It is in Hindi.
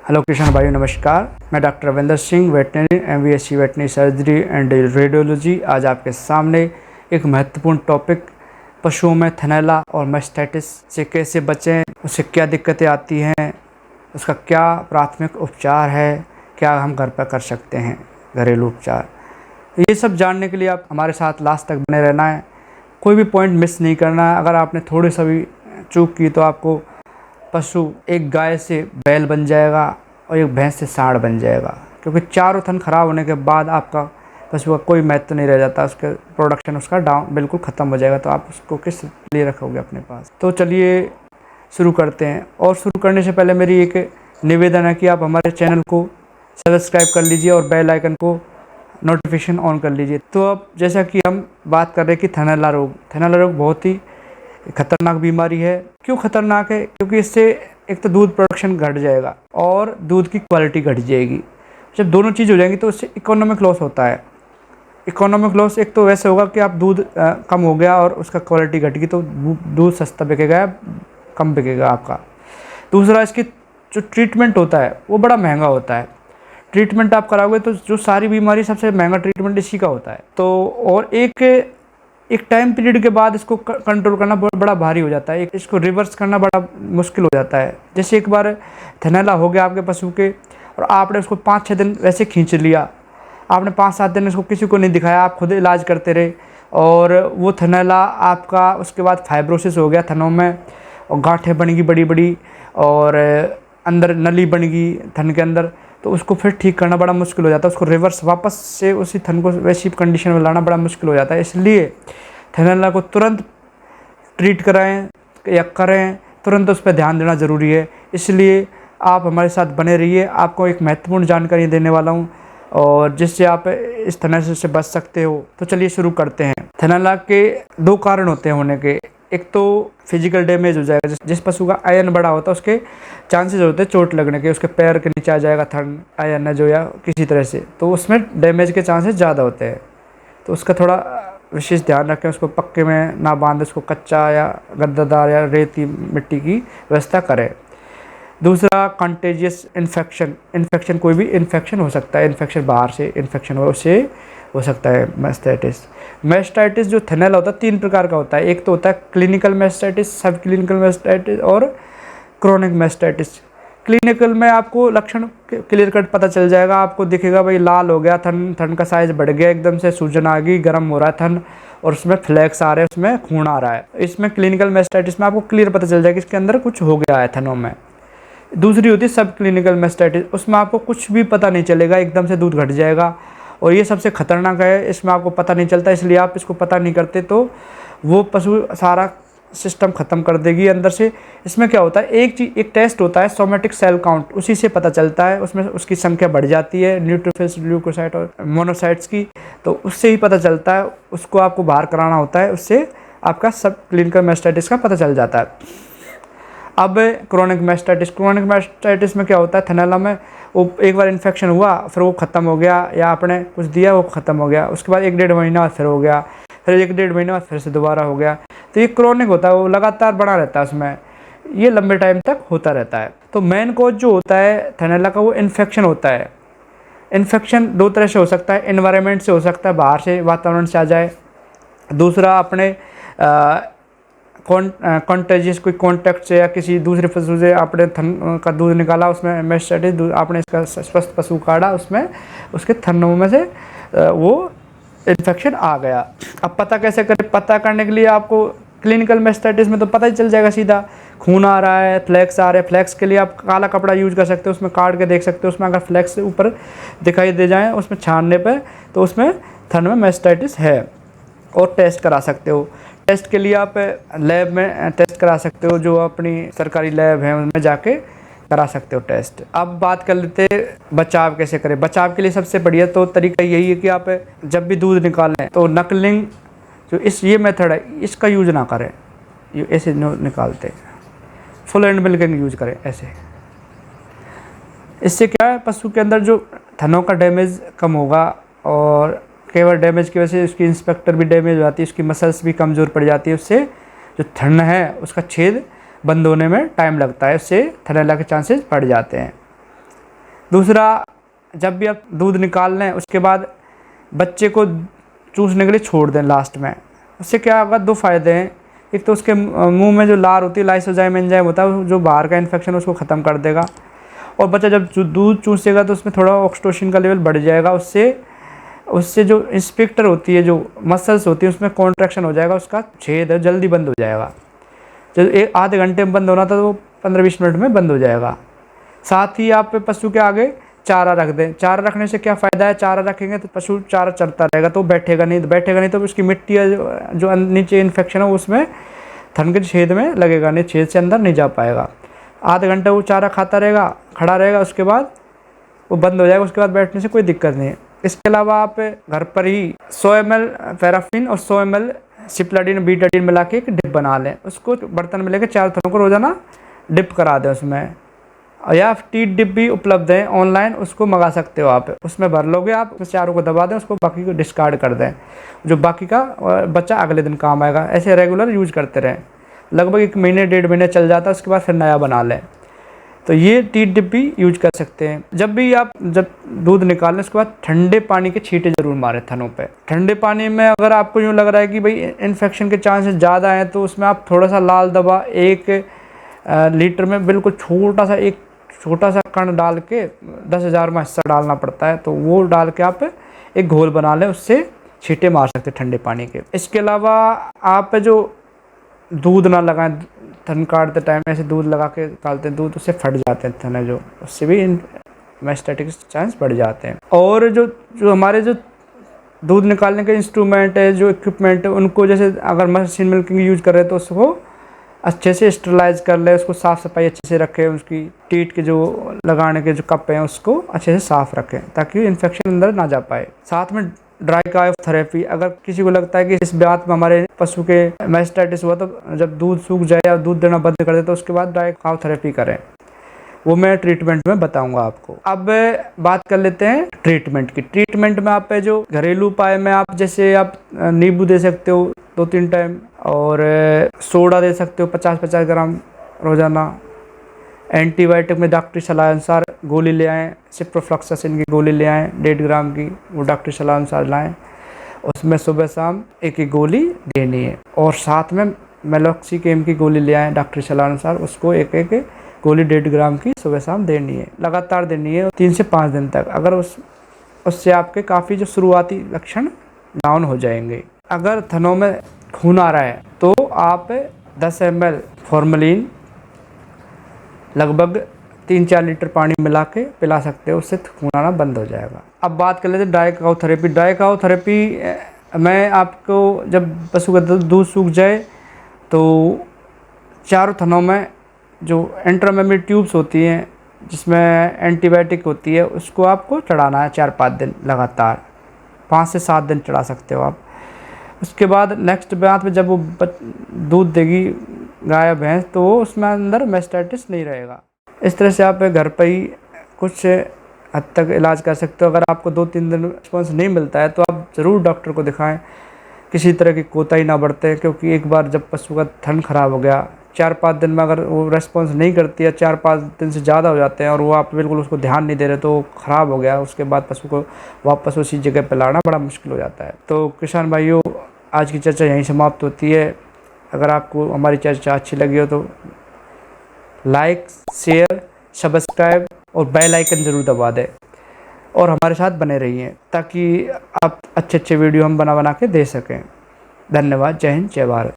हेलो किसान भाई, नमस्कार। मैं doctor Ravinder Singh, veterinary MVSc veterinary surgery and radiology. आज आपके सामने एक महत्वपूर्ण टॉपिक, पशुओं में थनैला और मैस्टाइटिस से कैसे बचें, उससे क्या दिक्कतें आती हैं, उसका क्या प्राथमिक उपचार है, क्या हम घर पर कर सकते हैं घरेलू उपचार। ये सब जानने के लिए आप हमारे साथ लास्ट तक बने रहना है, कोई भी पॉइंट मिस नहीं करना है। अगर आपने थोड़ी सा भी चूक की तो आपको पशु एक गाय से बैल बन जाएगा और एक भैंस से सांड बन जाएगा, क्योंकि चारों थन खराब होने के बाद आपका पशु का कोई महत्व नहीं रह जाता, उसके प्रोडक्शन उसका डाउन बिल्कुल ख़त्म हो जाएगा। तो आप उसको किस लिए रखोगे अपने पास। तो चलिए शुरू करते हैं। और शुरू करने से पहले मेरी एक निवेदन है कि आप हमारे चैनल को सब्सक्राइब कर लीजिए और बेल आइकन को नोटिफिकेशन ऑन कर लीजिए। तो अब जैसा कि हम बात कर रहे हैं कि थनैला रोग बहुत ही खतरनाक बीमारी है। क्यों खतरनाक है? क्योंकि इससे एक तो दूध प्रोडक्शन घट जाएगा और दूध की क्वालिटी घट जाएगी। जब दोनों चीज़ हो जाएंगी तो उससे इकोनॉमिक लॉस होता है। इकोनॉमिक लॉस एक तो वैसे होगा कि आप दूध कम हो गया और उसका क्वालिटी घट गई तो दूध सस्ता बिकेगा या कम बिकेगा आपका। दूसरा, इसकी जो ट्रीटमेंट होता है वो बड़ा महंगा होता है। ट्रीटमेंट आप कराओगे तो जो सारी बीमारी सबसे महंगा ट्रीटमेंट इसी का होता है। तो और एक टाइम पीरियड के बाद इसको कंट्रोल करना बड़ा भारी हो जाता है, इसको रिवर्स करना बड़ा मुश्किल हो जाता है। जैसे एक बार थनैला हो गया आपके पशु के और आपने उसको 5-6 दिन वैसे खींच लिया, आपने 5-7 दिन उसको किसी को नहीं दिखाया, आप खुद इलाज करते रहे और वो थनैला आपका उसके बाद फाइब्रोसिस हो गया थनों में और गांठें बन गई बड़ी बड़ी और अंदर नली बन गई थन के अंदर, तो उसको फिर ठीक करना बड़ा मुश्किल हो जाता है। उसको रिवर्स वापस से उसी थन को वैसी कंडीशन में लाना बड़ा मुश्किल हो जाता है। इसलिए थनैला को तुरंत ट्रीट कराएं या करें, तुरंत उस पर ध्यान देना ज़रूरी है। इसलिए आप हमारे साथ बने रहिए, आपको एक महत्वपूर्ण जानकारी देने वाला हूं और जिससे आप इस थनैला से बच सकते हो। तो चलिए शुरू करते हैं। थनैला के 2 कारण होते हैं होने के। एक तो फिजिकल डैमेज हो जाएगा, जिस पशु का आयन बड़ा होता है उसके चांसेस होते हैं चोट लगने के, उसके पैर के नीचे आ जाएगा थन आयन है जो, या किसी तरह से, तो उसमें डैमेज के चांसेस ज़्यादा होते हैं। तो उसका थोड़ा विशेष ध्यान रखें, उसको पक्के में ना बांध, उसको कच्चा या गद्दादार या रेती मिट्टी की व्यवस्था करें। दूसरा, कंटेजियस इन्फेक्शन कोई भी इन्फेक्शन हो सकता है, इन्फेक्शन बाहर से इन्फेक्शन हो, उससे हो सकता है मैस्टाइटिस। जो थनैला होता है 3 प्रकार का होता है। एक तो होता है क्लिनिकल मैस्टाइटिस, सब क्लिनिकल मैस्टाइटिस और क्रोनिक मैस्टाइटिस। क्लिनिकल में आपको लक्षण क्लियर कट पता चल जाएगा, आपको दिखेगा भाई लाल हो गया थन का साइज बढ़ गया, एकदम से सूजन आ गई, गर्म हो रहा है थन और उसमें फ्लैक्स आ रहे हैं, उसमें खून आ रहा है। इसमें क्लिनिकल मैस्टाइटिस में आपको क्लियर पता चल जाएगा कि इसके अंदर कुछ हो गया है थनों में। दूसरी होती है सब क्लिनिकल मैस्टाइटिस, उसमें आपको कुछ भी पता नहीं चलेगा, एकदम से दूध घट जाएगा और ये सबसे खतरनाक है। इसमें आपको पता नहीं चलता, इसलिए आप इसको पता नहीं करते तो वो पशु सारा सिस्टम ख़त्म कर देगी अंदर से। इसमें क्या होता है, एक टेस्ट होता है सोमेटिक सेल काउंट, उसी से पता चलता है, उसमें उसकी संख्या बढ़ जाती है न्यूट्रोफिल्स, ल्यूकोसाइट और मोनोसाइट्स की, तो उससे ही पता चलता है। उसको आपको बाहर कराना होता है, उससे आपका सब क्लिनिकल मैस्टाइटिस का पता चल जाता है। अब क्रोनिक मैस्टाइटिस में क्या होता है, थनैला में वो एक बार इन्फेक्शन हुआ, फिर वो ख़त्म हो गया, या आपने कुछ दिया वो ख़त्म हो गया, उसके बाद 1-1.5 महीना बाद फिर हो गया, फिर 1-1.5 महीने बाद फिर से दोबारा हो गया। तो ये क्रोनिक होता है, वो लगातार बना रहता है, उसमें ये लंबे टाइम तक होता रहता है। तो मेन कॉज जो होता है थनैला का वो इन्फेक्शन होता है। इन्फेक्शन 2 तरह से हो सकता है, एनवायरनमेंट से हो सकता है, बाहर से वातावरण से आ जाए। दूसरा, अपने कॉन्टेजियस कोई कॉन्टैक्ट से या किसी दूसरे पशु से आपने थन का दूध निकाला, उसमें मैस्टाइटिस, आपने इसका स्वस्थ पशु काढ़ा, उसमें उसके थनों में से वो इन्फेक्शन आ गया। अब पता कैसे करें? पता करने के लिए आपको क्लिनिकल मैस्टाइटिस में तो पता ही चल जाएगा, सीधा खून आ रहा है, फ्लैक्स आ रहे हैं। फ्लैक्स के लिए आप काला कपड़ा यूज कर सकते हो, उसमें काट के देख सकते हो, उसमें अगर फ्लैक्स ऊपर दिखाई दे जाए उसमें छानने पर, तो उसमें थन में मैस्टाइटिस है और टेस्ट करा सकते हो। टेस्ट के लिए आप लैब में टेस्ट करा सकते हो, जो अपनी सरकारी लैब है उनमें जाके करा सकते हो टेस्ट। अब बात कर लेते हैं बचाव कैसे करें। बचाव के लिए सबसे बढ़िया तो तरीका यही है कि आप जब भी दूध निकालें तो नकलिंग जो ये मेथड है इसका यूज ना करें। ये ऐसे निकालते फुल एंड मिल्किंग यूज करें ऐसे। इससे क्या है, पशु के अंदर जो थनों का डैमेज कम होगा और केवल डैमेज की वजह से उसकी इंस्पेक्टर भी डैमेज हो जाती है, उसकी मसल्स भी कमज़ोर पड़ जाती है, उससे जो थन है उसका छेद बंद होने में टाइम लगता है, उससे थनैला के चांसेस बढ़ जाते हैं। दूसरा, जब भी आप दूध निकाल लें उसके बाद बच्चे को चूसने के लिए छोड़ दें लास्ट में। उससे क्या होगा, दो फायदे हैं। एक तो उसके मुंह में जो लार होती है, लाइसोजाइम एंजाइम होता है, जो बाहर का इन्फेक्शन उसको ख़त्म कर देगा। और बच्चा जब दूध चूसेगा तो उसमें थोड़ा ऑक्सीटोसिन का लेवल बढ़ जाएगा। उससे जो इंस्पेक्टर होती है, जो मसल्स होती है, उसमें कॉन्ट्रैक्शन हो जाएगा, उसका छेद है जल्दी बंद हो जाएगा। जब आधे घंटे में बंद होना था तो वो 15-20 मिनट में बंद हो जाएगा। साथ ही आप पशु के आगे चारा रख दें। चारा रखने से क्या फ़ायदा है, चारा रखेंगे तो पशु चारा चरता रहेगा, तो बैठेगा नहीं तो उसकी मिट्टी जो नीचे इन्फेक्शन है उसमें थन के छेद में लगेगा नहीं, छेद से अंदर नहीं जा पाएगा। आधे घंटे वो चारा खाता रहेगा, खड़ा रहेगा, उसके बाद वो बंद हो जाएगा। उसके बाद बैठने से कोई दिक्कत नहीं है। इसके अलावा आप घर पर ही 100 ml पैराफिन और 100 ml सिप्लाडीन बीटाडीन मिला के एक डिप बना लें। उसको बर्तन में लेकर 4 थनों को रोज़ाना डिप करा दें उसमें। या टी डिप भी उपलब्ध है ऑनलाइन, उसको मंगा सकते हो आप। उसमें भर लोगे आप, उसमें चारों को दबा दें, उसको बाकी को डिस्कार्ड कर दें। जो बाकी का बच्चा अगले दिन काम आएगा। ऐसे रेगुलर यूज करते रहें, लगभग 1 महीने 1.5 महीने चल जाता है। उसके बाद फिर नया बना लें। तो ये टी डिप भी यूज कर सकते हैं। जब दूध निकालें उसके बाद ठंडे पानी के छींटे ज़रूर मारें थनों पे। ठंडे पानी में अगर आपको यूँ लग रहा है कि भाई इन्फेक्शन के चांसेस ज़्यादा हैं, तो उसमें आप थोड़ा सा लाल दवा 1 लीटर में बिल्कुल छोटा सा कण डाल के 10,000 में हिस्सा डालना पड़ता है, तो वो डाल के आप एक घोल बना लें, उससे छींटे मार सकते हैं ठंडे पानी के। इसके अलावा आप जो दूध ना लगाएं, थन काटते टाइम ऐसे दूध लगा के निकालते हैं दूध, उससे फट जाते हैं थन, जो उससे भी मेस्टाइटिस के चांस बढ़ जाते हैं। और जो हमारे जो दूध निकालने के इंस्ट्रूमेंट है, जो इक्विपमेंट है, उनको जैसे अगर मशीन मिल्किंग यूज कर रहे हैं तो उसको अच्छे से स्टरलाइज कर ले, उसको साफ़ सफाई अच्छे से रखें। उसकी टीट के जो लगाने के जो कप हैं उसको अच्छे से साफ़ रखें, ताकि इन्फेक्शन अंदर ना जा पाए। साथ में ड्राई काफ थेरेपी, अगर किसी को लगता है कि इस बात में हमारे पशु के मेस्टाइटिस हुआ, तो जब दूध सूख जाए या दूध देना बंद कर दे तो उसके बाद ड्राई काफ थेरेपी करें। वो मैं ट्रीटमेंट में बताऊंगा आपको। अब बात कर लेते हैं ट्रीटमेंट की। ट्रीटमेंट में आप जो घरेलू उपाय में आप जैसे आप नींबू दे सकते हो 2-3 टाइम, और सोडा दे सकते हो 50-50 ग्राम रोज़ाना। एंटीबायोटिक में डॉक्टरी सलाह अनुसार गोली ले आएँ, सिप्रोफ्लॉक्सासिन की गोली ले आएँ 1.5 ग्राम की, वो डॉक्टरी सलाह अनुसार लाएँ। उसमें सुबह शाम एक गोली देनी है। और साथ में मेलॉक्सिकेम की गोली ले आएँ डॉक्टरी सलाह अनुसार, उसको एक गोली 1.5 ग्राम की सुबह शाम देनी है, लगातार देनी है 3 से 5 दिन तक। अगर उससे आपके काफ़ी जो शुरुआती लक्षण डाउन हो जाएंगे। अगर थनों में खून आ रहा है तो आप 10 ml फॉर्मलिन लगभग 3-4 लीटर पानी मिला के पिला सकते हो, उससे खून आना बंद हो जाएगा। अब बात कर लेते हैं dry cow therapy. Dry cow therapy में आपको जब पशु का दूध सूख जाए तो चारों थनों में जो इंट्रामेमरी ट्यूब्स होती हैं जिसमें एंटीबायोटिक होती है, उसको आपको चढ़ाना है 4-5 दिन लगातार, 5 से 7 दिन चढ़ा सकते हो आप। उसके बाद नेक्स्ट बात में जब वो दूध देगी गाय भैंस, तो वो उसमें अंदर मेस्टाइटिस नहीं रहेगा। इस तरह से आप घर पर ही कुछ हद तक इलाज कर सकते हो। अगर आपको 2-3 दिन रिस्पॉन्स नहीं मिलता है तो आप ज़रूर डॉक्टर को दिखाएं। किसी तरह की कोताही ना बरतें, क्योंकि एक बार जब पशु का थन खराब हो गया, 4-5 दिन में अगर वो रेस्पॉन्स नहीं करती है, 4-5 दिन से ज़्यादा हो जाते हैं और वो आप बिल्कुल उसको ध्यान नहीं दे रहे, तो ख़राब हो गया, उसके बाद पशु को वापस उसी जगह पर लाना बड़ा मुश्किल हो जाता है। तो किसान भाइयों, आज की चर्चा यहीं समाप्त होती है। अगर आपको हमारी चर्चा अच्छी लगी हो तो लाइक, शेयर, सब्सक्राइब और बेल आइकन ज़रूर दबा दें और हमारे साथ बने रहिए, ताकि आप अच्छे वीडियो हम बना के दे सकें। धन्यवाद। जय हिंद, जय भारत।